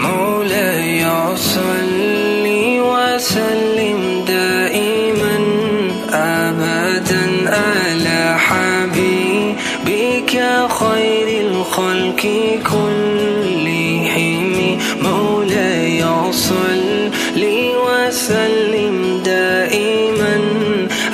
مولاي صل وسلم دائما أبدا على حبيبك خير الخلق كلهم. مولاي صل وسلم دائما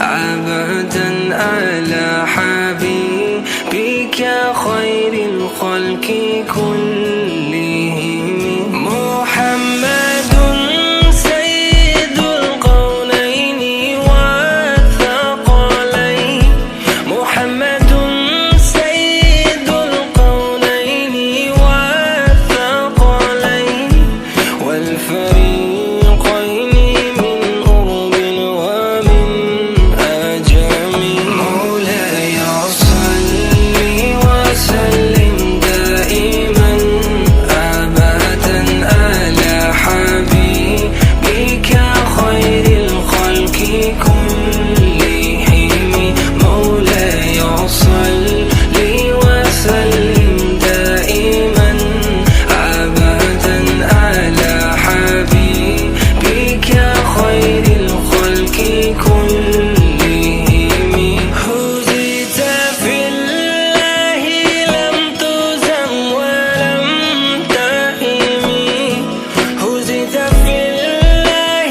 أبدا على حبيبك خير الخلق كلهم. محمد سيد القولين والثقلين، محمد سيد القولين والثقلين والفريقين من أرب ومن أجم. مولاي صل وسلم دائما أبدا على حبيبك خير الخلق كلهم. مولاي صل وسلم دائما أبدا على حبيبك خير الخلق كلهم. هزيت في الله لم تزم ولم تهم، هزيت في الله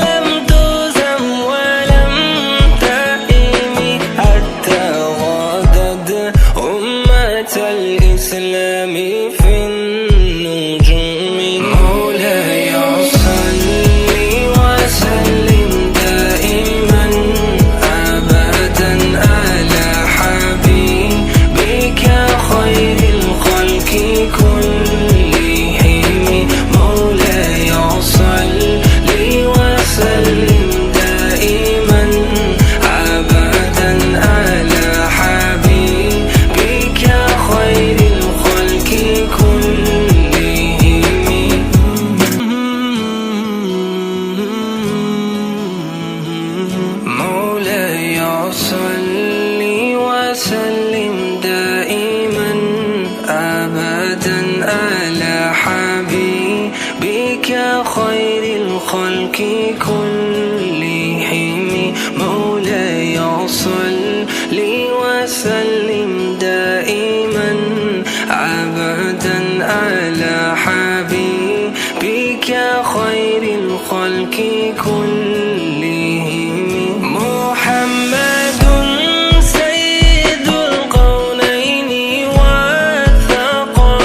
لم تزم ولم تهم، حتى غادت أمة الإسلام في النجوم. مولاي صل وسلم دائما أبدا على حبيبك خير الخلق كلهم. مولاي صل وسلم دائما أبدا على حبيبك خير الخلق كلهم. مولاي صل وسلم دائما أبدا على حبيبك خير الخلق كلهم. مولاي صل وسلم دائما أبدا على حبيبك خير الخلق كلهم. محمد سيد القولين والثقلين،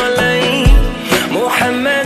محمد